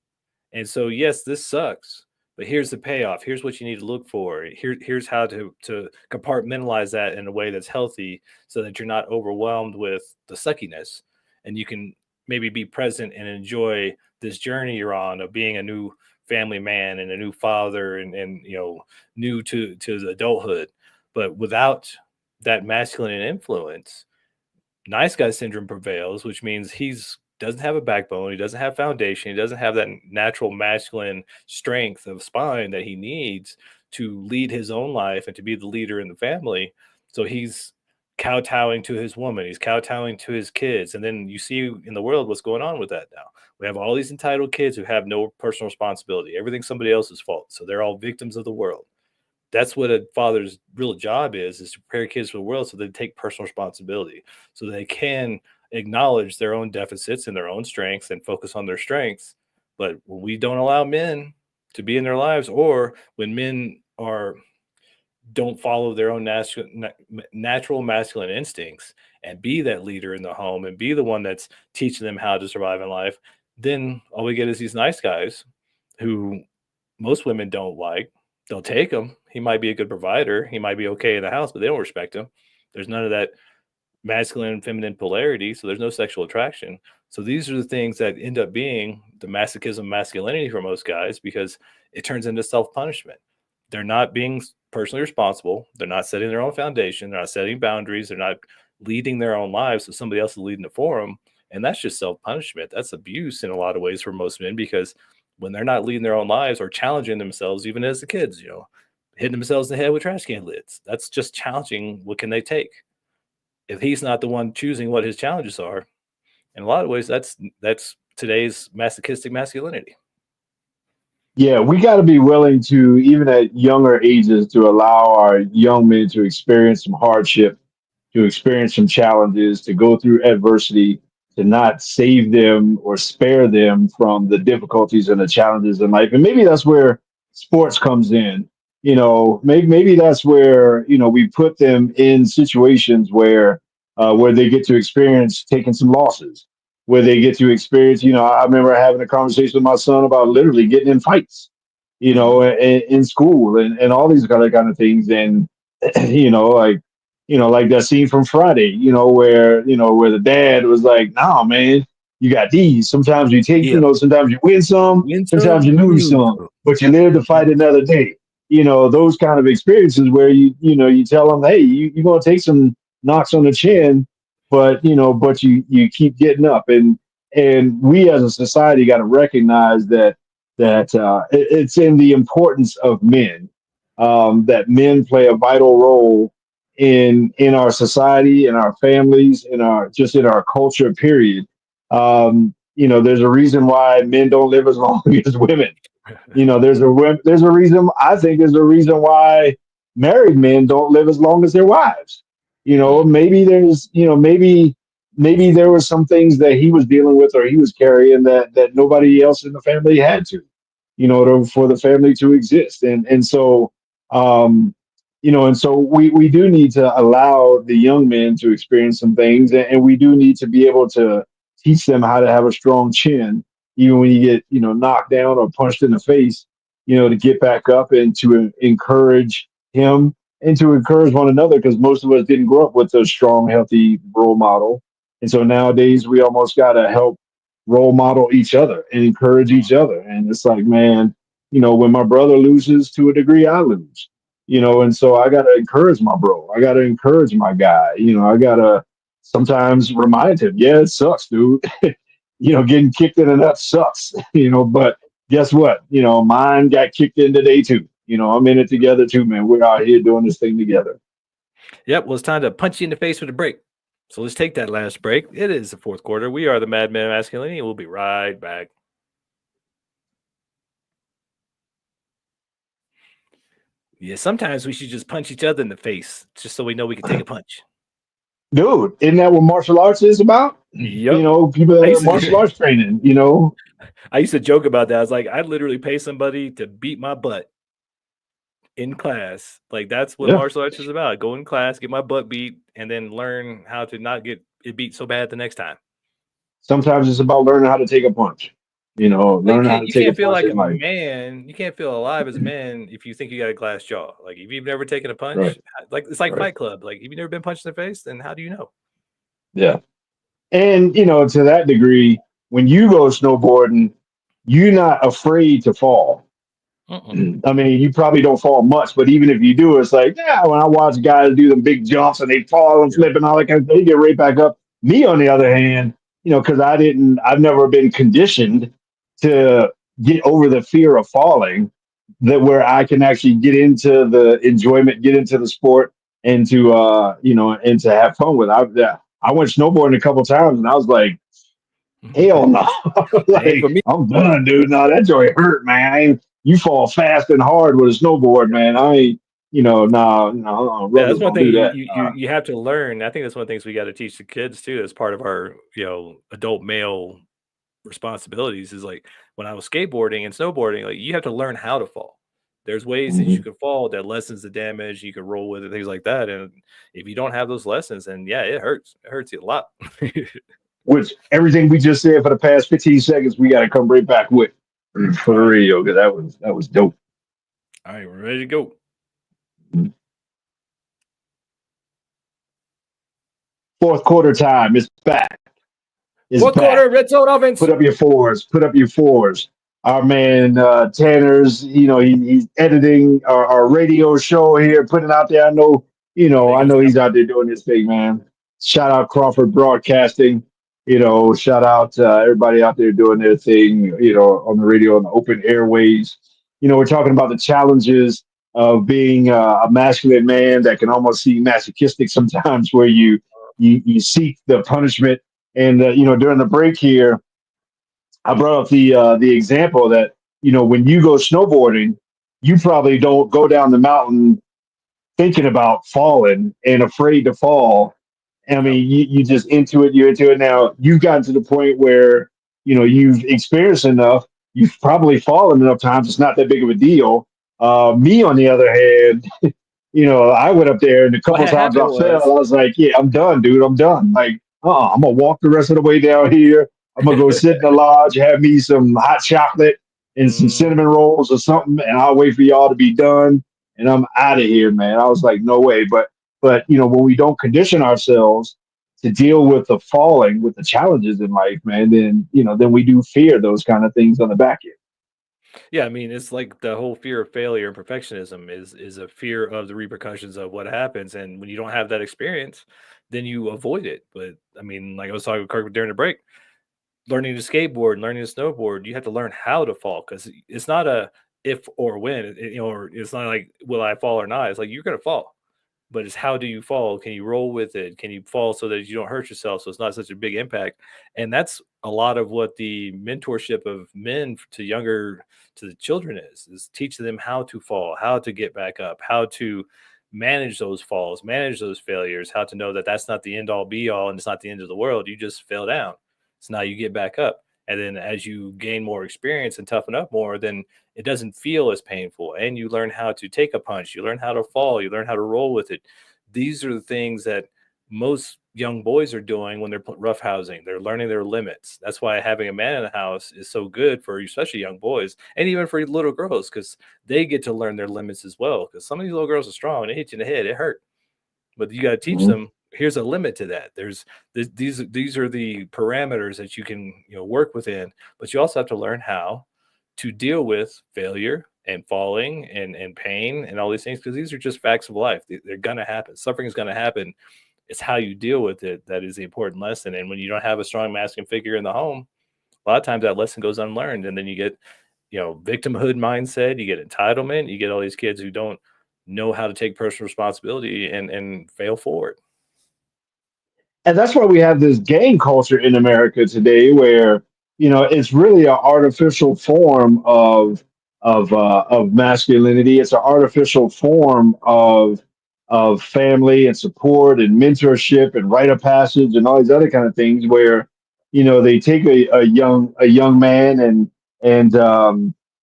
And so, yes, this sucks, but here's the payoff. Here's what you need to look for. Here's how to compartmentalize that in a way that's healthy so that you're not overwhelmed with the suckiness, and you can maybe be present and enjoy this journey you're on of being a new family man and a new father, and new to the adulthood. But without that masculine influence, nice guy syndrome prevails, which means he's doesn't have a backbone, he doesn't have foundation, he doesn't have that natural masculine strength of spine that he needs to lead his own life and to be the leader in the family. So he's kowtowing to his woman, he's kowtowing to his kids, and then you see in the world what's going on with that now. We have all these entitled kids who have no personal responsibility. Everything's somebody else's fault. So they're all victims of the world. That's what a father's real job is to prepare kids for the world so they take personal responsibility, so they can acknowledge their own deficits and their own strengths and focus on their strengths. But when we don't allow men to be in their lives, or when men are don't follow their own natural masculine instincts and be that leader in the home and be the one that's teaching them how to survive in life, then all we get is these nice guys who most women don't like. They'll take him. He might be a good provider. He might be okay in the house, but they don't respect him. There's none of that masculine and feminine polarity, so there's no sexual attraction. So these are the things that end up being the masochism masculinity for most guys, because it turns into self-punishment. They're not being personally responsible. They're not setting their own foundation. They're not setting boundaries. They're not leading their own lives. So somebody else is leading it for them. And that's just self-punishment. That's abuse in a lot of ways for most men, because when they're not leading their own lives or challenging themselves, even as the kids, hitting themselves in the head with trash can lids, that's just challenging. What can they take? If he's not the one choosing what his challenges are, in a lot of ways, that's today's masochistic masculinity. Yeah, we got to be willing to, even at younger ages, to allow our young men to experience some hardship, to experience some challenges, to go through adversity, to not save them or spare them from the difficulties and the challenges in life. And maybe that's where sports comes in. Maybe that's where, we put them in situations where they get to experience taking some losses, where they get to experience, I remember having a conversation with my son about literally getting in fights, Mhm. in school and all these kind of things. And, like, like that scene from Friday, where the dad was like, "Nah, man, you got these. Sometimes you take, Yeah. sometimes you win some, Win sometimes some, you lose lose some, some. but you live to fight another day." Those kind of experiences where you tell them, "Hey, you're gonna take some knocks on the chin, but you keep getting up." And we as a society got to recognize that it's in the importance of men, that men play a vital role in our society, in our families, in our culture. Period. There's a reason why men don't live as long as women. There's a reason. I think there's a reason why married men don't live as long as their wives. Mm. Maybe maybe there were some things that he was dealing with or he was carrying that nobody else in the family had to, for the family to exist. Um, and so we do need to allow the young men to experience some things, and we do need to be able to teach them how to have a strong chin, even when you get, knocked down or punched in the face, to get back up and to encourage him and to encourage one another, because most of us didn't grow up with a strong, healthy role model. And so nowadays we almost got to help role model each other and encourage each other. And it's like, man, when my brother loses, to a degree, I lose. And so I got to encourage my bro. I got to encourage my guy. I got to sometimes remind him, yeah, it sucks, dude. Getting kicked in the nuts sucks, but guess what? Mine got kicked in today too. I'm in it together too, man. We're out here doing this thing together. Yep. Well, it's time to punch you in the face with a break. So let's take that last break. It is the fourth quarter. We are the Madmen of Masculinity, and we'll be right back. Yeah, sometimes we should just punch each other in the face just so we know we can take a punch. Dude, isn't that what martial arts is about? Yep. People I that are used martial to arts training, I used to joke about that. I was like, I'd literally pay somebody to beat my butt in class. Like that's what yeah. martial arts is about. Go in class, get my butt beat, and then learn how to not get it beat so bad the next time. Sometimes it's about learning how to take a punch, Well, learning how to you take a can't feel punch like in a life. man. You can't feel alive as a man if you think you got a glass jaw. Like if you've never taken a Right. punch, like it's like Right. Fight Club. Like if you've never been punched in the face, then how do you know? Yeah. And to that degree, when you go snowboarding, you're not afraid to fall. Uh-uh. I mean, you probably don't fall much, but even if you do, it's like, yeah, when I watch guys do them big jumps and they fall and Yeah. flip and all that kind of thing, they get right back up. Me, on the other hand, because I've never been conditioned Yeah. to get over the fear of falling, that where I can actually get into the enjoyment, get into the sport, and and to have fun with it. I went snowboarding a couple times and I was like, hell no. Ain't Like, for me. I'm done, dude. No, that joy hurt, man. You fall fast and hard with a snowboard, man. I ain't, no, Yeah, that's brothers one don't thing do you that. you you you have to learn. I think that's one of the things we got to teach the kids too, as part of our adult male responsibilities. Is like when I was skateboarding and snowboarding, like you have to learn how to fall. There's ways that you Mhm. can fall that lessens the damage. You can roll with it, things like that. And if you don't have those lessons, then yeah, it hurts. It hurts you a lot. Which everything we just said for the past 15 seconds, we got to come right back with for All the right, radio, because that was dope. all right, we're ready to go. Fourth quarter time. It's back. It's Fourth quarter, back. red zone offense. Put up your fours. Put up your fours. Our man Tanner's, he's editing our radio show here, putting it out there. There you I go. know Stop. he's out there doing his thing, man. Shout out Crawford Broadcasting. Shout out to everybody out there doing their thing, on the radio, on the open airways. We're talking about the challenges of being a masculine man that can almost seem masochistic sometimes, where you seek the punishment. And during the break here, I brought up the example that when you go snowboarding, you probably don't go down the mountain thinking about falling and afraid to fall. I Yep. mean, you just you're into it now. You've gotten to the point where, you've experienced enough. You've probably fallen enough times. It's not that big of a deal. Me, on the other hand, I went up there and a What couple of had times I happened fell. was, I was like, yeah, I'm done, dude. I'm done. Like, I'm gonna walk the rest of the way down here. I'm gonna go sit in the lodge, have me some hot chocolate and some mm, cinnamon rolls or something, and I'll wait for y'all to be done. And I'm out of here, man. I was like, no way. But when we don't condition ourselves to deal with the falling, with the challenges in life, man, then we do fear those kind of things on the back end. yeah, I mean, it's like the whole fear of failure and perfectionism is a fear of the repercussions of what happens, and when you don't have that experience, then you avoid it. But I mean, like I was talking with Kirk during the break, learning to skateboard and learning to snowboard, you have to learn how to fall because it's not a if or when, or it's not like will I fall or not. It's like you're gonna fall, but it's how do you fall? Can you roll with it? Can you fall so that you don't hurt yourself? So it's not such a big impact. And that's a lot of what the mentorship of men to the children is teach them how to fall, how to get back up, how to manage those falls, manage those failures, how to know that that's not the end all be all and it's not the end of the world. You just fell down. So now you get back up. And then as you gain more experience and toughen up more, then it doesn't feel as painful. And you learn how to take a punch, you learn how to fall, you learn how to roll with it. These are the things that most young boys are doing when they're roughhousing. They're learning their limits. That's why having a man in the house is so good for especially young boys and even for little girls because they get to learn their limits as well. Because some of these little girls are strong, they hit you in the head, it hurt, but you got to teach Mhm. them here's a limit to that. These are the parameters that you can work within, but you also have to learn how to deal with failure and falling and pain and all these things because these are just facts of life. They're gonna happen. Suffering is gonna happen. It's how you deal with it that is the important lesson. And when you don't have a strong masculine figure in the home, a lot of times that lesson goes unlearned, and then you get victimhood mindset, you get entitlement, you get all these kids who don't know how to take personal responsibility and fail forward. And that's why we have this gang culture in America today, where it's really an artificial form of masculinity. It's an artificial form of family and support and mentorship and rite of passage and all these other kind of things, where they take a young man and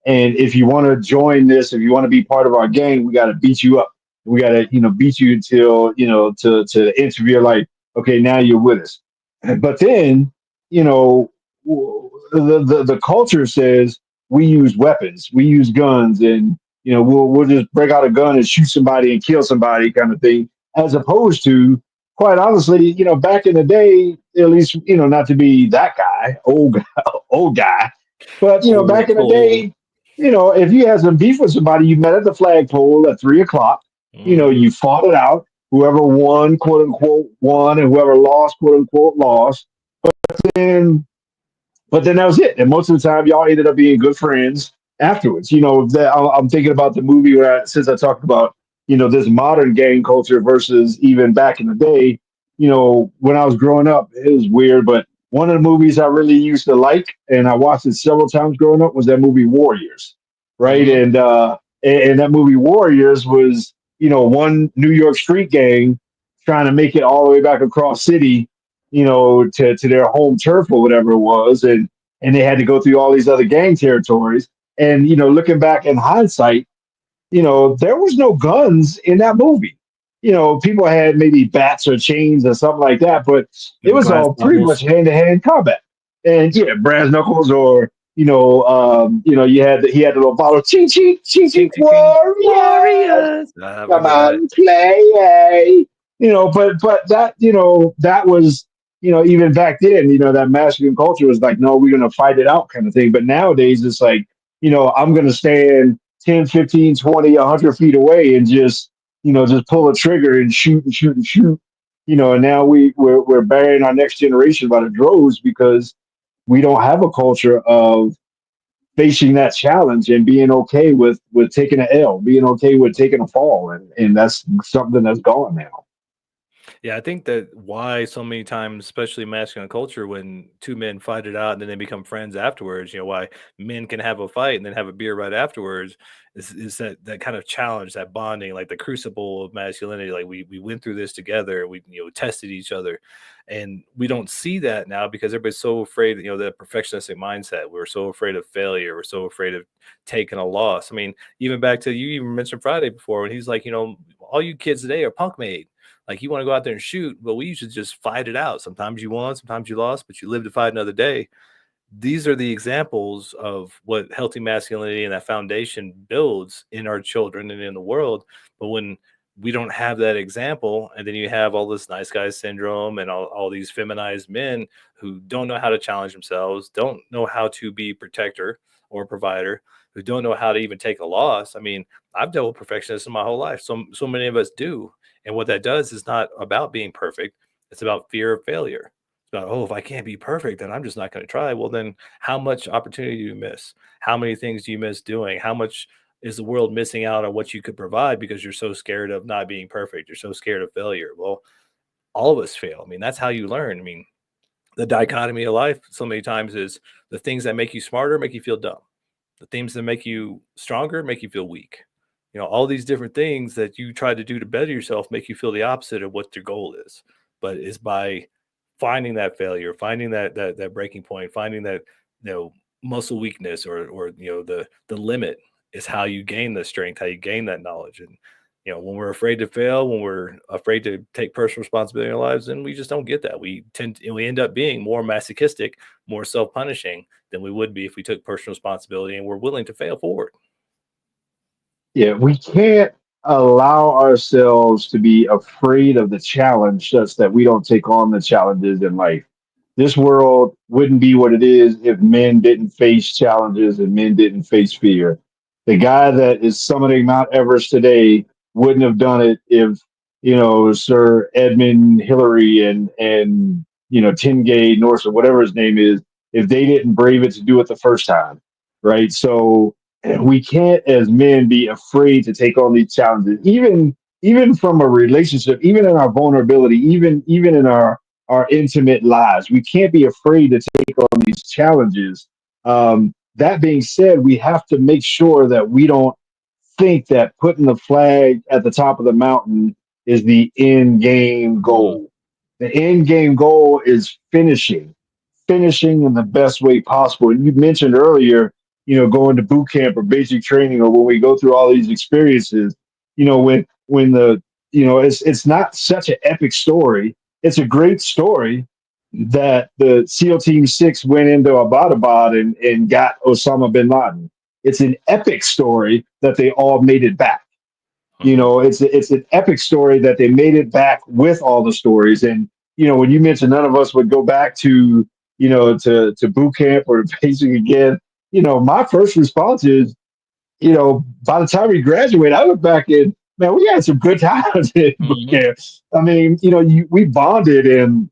if you want to join this, if you want to be part of our gang, we got to beat you up. We got to beat you until to the end of your life. Okay, now you're with us. But then, you know, the culture says we use weapons, we use guns, and we'll just break out a gun and shoot somebody and kill somebody, kind of thing. As opposed to, quite honestly, back in the day, at least, not to be that guy, old guy, old guy, but Old back in the soul. day, if you had some beef with somebody, you met at the flagpole at 3 o'clock. Mhm. You fought it out. Whoever won, quote unquote, won, and whoever lost, quote unquote, lost. And but then that was it. And most of the time, y'all ended up being good friends afterwards. I'm thinking about the movie since I talked about this modern gang culture versus even back in the day. When I was growing up, it was weird, but one of the movies I really used to like, and I watched it several times growing up, was that movie Warriors, right? Mhm. And that movie Warriors was one New York street gang trying to make it all the way back across city, to their home turf or whatever it was, and they had to go through all these other gang territories. And looking back in hindsight, there was no guns in that movie. People had maybe bats or chains or something like that, but it Them was glass all pretty much knuckles. hand to hand combat. And yeah, brass knuckles, or he had the little bottle, ching ching ching ching Ching, ching, ching. warriors, Warriors. I come remember out that. and play. But that was even back then, that masculine culture was like, no, we're gonna fight it out kind of thing. But nowadays it's like, I'm gonna stand 10, 15, 20, 100 feet away and just pull a trigger and shoot and shoot and shoot. And now we're burying our next generation by the droves because we don't have a culture of facing that challenge and being okay with taking an L, being okay with taking a fall, and that's something that's gone now. Yeah, I think that why so many times, especially masculine culture, when two men fight it out and then they become friends afterwards, why men can have a fight and then have a beer right afterwards is that kind of challenge, that bonding, like the crucible of masculinity. Like we went through this together, we tested each other. And we don't see that now because everybody's so afraid, that perfectionistic mindset. We're so afraid of failure. We're so afraid of taking a loss. I mean, even back to you even mentioned Friday before when he's like, all you kids today are punk made. Like you want to go out there and shoot, but we used to just fight it out. Sometimes you won, sometimes you lost, but you live to fight another day. These are the examples of what healthy masculinity and that foundation builds in our children and in the world. But when we don't have that example, and then you have all this nice guy syndrome and all these feminized men who don't know how to challenge themselves, don't know how to be protector or provider, who don't know how to even take a loss. I mean, I've dealt with perfectionists in my whole life. So many of us do. And what that does is not about being perfect. It's about fear of failure. It's about, oh, if I can't be perfect, then I'm just not going to try. Well, then how much opportunity do you miss? How many things do you miss doing? How much is the world missing out on what you could provide because you're so scared of not being perfect? You're so scared of failure. Well, all of us fail. I mean, that's how you learn. I mean, the dichotomy of life so many times is the things that make you smarter make you feel dumb. The things that make you stronger make you feel weak. All these different things that you try to do to better yourself make you feel the opposite of what your goal is. But it's by finding that failure, finding that breaking point, finding that you know muscle weakness or the limit is how you gain the strength, how you gain that knowledge. And when we're afraid to fail, when we're afraid to take personal responsibility in our lives, then we just don't get that. We end up being more masochistic, more self-punishing than we would be if we took personal responsibility and we're willing to fail forward. Yeah, we can't allow ourselves to be afraid of the challenge such that we don't take on the challenges in life. This world wouldn't be what it is if men didn't face challenges and men didn't face fear. The guy that is summiting Mount Everest today wouldn't have done it if, Sir Edmund Hillary and Tingay Norse or whatever his name is, if they didn't brave it to do it the first time. Right. So we can't as men be afraid to take on these challenges, even from a relationship, even in our vulnerability, even in our intimate lives. We can't be afraid to take on these challenges. That being said, we have to make sure that we don't think that putting the flag at the top of the mountain is the end game Mhm. goal. The end game goal is finishing in the best way possible. And you mentioned earlier, going to boot camp or basic training, or when we go through all these experiences, when the it's not such an epic story. It's a great story that the SEAL Team Six went into Abbottabad and got Osama bin Laden. It's an epic story that they all made it back. Mhm. It's an epic story that they made it back with all the stories. And when you mentioned none of us would go back to to boot camp or basic again, my first response is, by the time we graduate, I look back and man, we had some good times in boot Mhm. camp. I mean, we bonded, and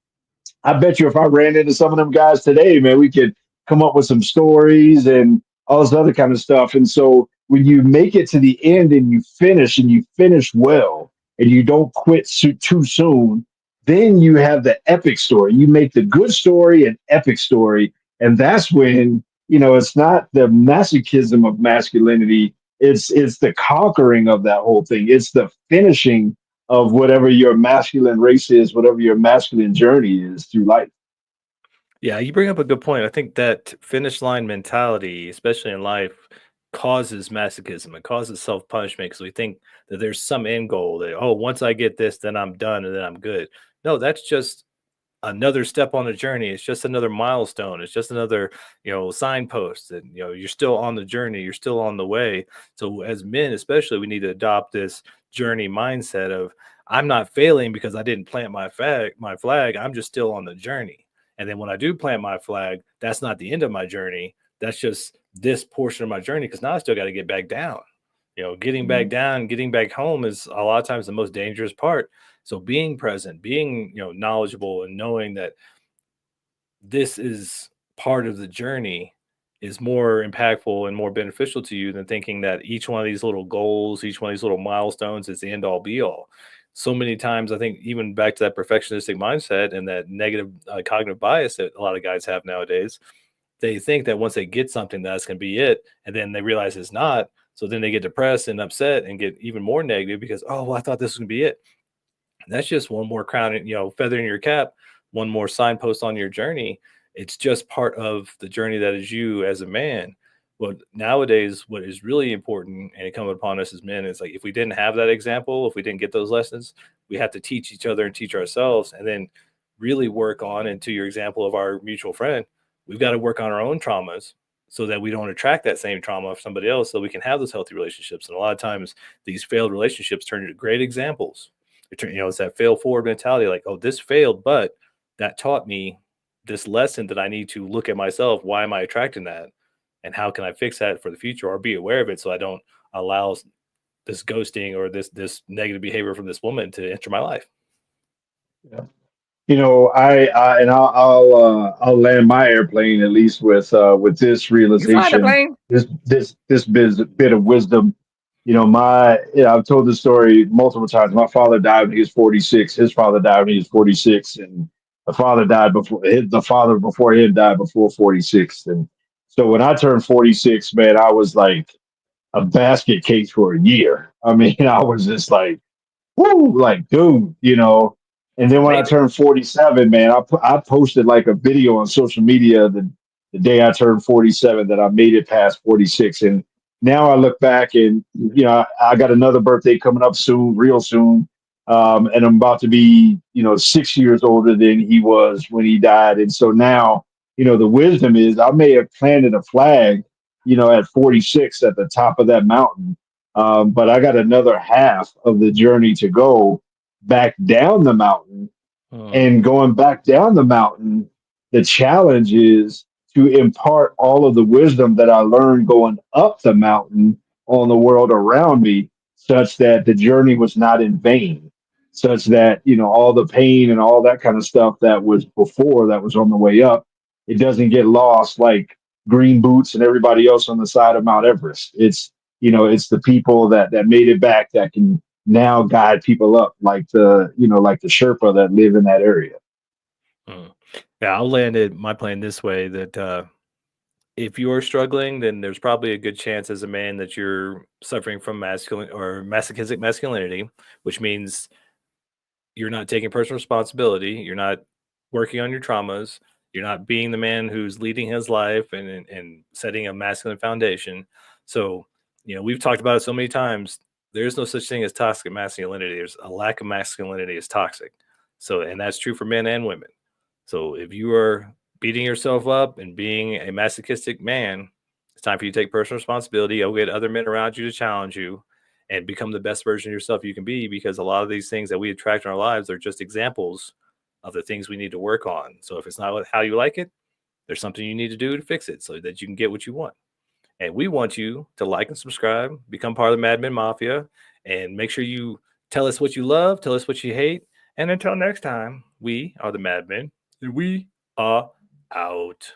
I bet you if I ran into some of them guys today, man, we could come up with some stories and all this other kind of stuff. And so when you make it to the end and you finish well and you don't quit too soon, then you have the epic story. You make the good story an epic story. And that's when, it's not the masochism of masculinity. It's the conquering of that whole thing. It's the finishing of whatever your masculine race is, whatever your masculine journey is through life. Yeah, you bring up a good point. I think that finish line mentality, especially in life, causes masochism. It causes self punishment because we think that there's some end goal that, oh, once I get this, then I'm done and then I'm good. No, that's just another step on the journey. It's just another milestone. It's just another, signpost that, you're still on the journey. You're still on the way. So as men, especially, we need to adopt this journey mindset of I'm not failing because I didn't plant my flag. I'm just still on the journey. And then when I do plant my flag, that's not the end of my journey. That's just this portion of my journey because now I still got to get back down. Getting back down, getting back home is a lot of times the most dangerous part. So being present, being, knowledgeable, and knowing that this is part of the journey is more impactful and more beneficial to you than thinking that each one of these little goals, each one of these little milestones is the end all be all. So many times, I think, even back to that perfectionistic mindset and that negative cognitive bias that a lot of guys have nowadays, they think that once they get something, that's going to be it. And then they realize it's not. So then they get depressed and upset and get even more negative because, oh, well, I thought this was going to be it. And that's just one more crown, feather in your cap, one more signpost on your journey. It's just part of the journey that is you as a man. But nowadays, what is really important and incumbent upon us as men is like, if we didn't have that example, if we didn't get those lessons, we have to teach each other and teach ourselves, and then really work on, and to your example of our mutual friend, we've got to work on our own traumas so that we don't attract that same trauma of somebody else, so we can have those healthy relationships. And a lot of times these failed relationships turn into great examples. It's that fail forward mentality, like, oh, this failed, but that taught me this lesson that I need to look at myself. Why am I attracting that? And how can I fix that for the future, or be aware of it so I don't allow this ghosting or this negative behavior from this woman to enter my life? Yeah. I and I'll land my airplane at least with this You fly the realization, plane. this bit of wisdom. I've told this story multiple times. My father died when he was 46. His father died when he was 46, and the father before him died before 46. And so when I turned 46, man, I was like a basket case for a year. I mean, I was just like, woo, like, dude. And then You when I made it. turned 47, man, I posted like a video on social media the day I turned 47 that I made it past 46. And now I look back and, I got another birthday coming up soon, real soon. And I'm about to be, 6 years older than he was when he died. And so now, the wisdom is I may have planted a flag, at 46 at the top of that mountain, but I got another half of the journey to go back down the mountain. Hmm. And going back down the mountain, the challenge is to impart all of the wisdom that I learned going up the mountain on the world around me, such that the journey was not in vain, such that, all the pain and all that kind of stuff that was before that was on the way up, it doesn't get lost like green boots and everybody else on the side of Mount Everest. It's the people that made it back that can now guide people up, like the Sherpa that live in that area. Hmm. Yeah, I'll land my plane this way, that if you're struggling, then there's probably a good chance as a man that you're suffering from masculine or masochistic masculinity, which means you're not taking personal responsibility. You're not working on your traumas. You're not being the man who's leading his life and setting a masculine foundation. So, we've talked about it so many times. There's no such thing as toxic masculinity. There's a lack of masculinity is toxic. So, and that's true for men and women. So if you are beating yourself up and being a masochistic man, it's time for you to take personal responsibility. Go get other men around you to challenge you and become the best version of yourself you can be, because a lot of these things that we attract in our lives are just examples of the things we need to work on. So if it's not how you like it, there's something you need to do to fix it so that you can get what you want. And we want you to like and subscribe, become part of the Mad Men Mafia, and make sure you tell us what you love, tell us what you hate. And until next time, we are the Mad Men, and we are out.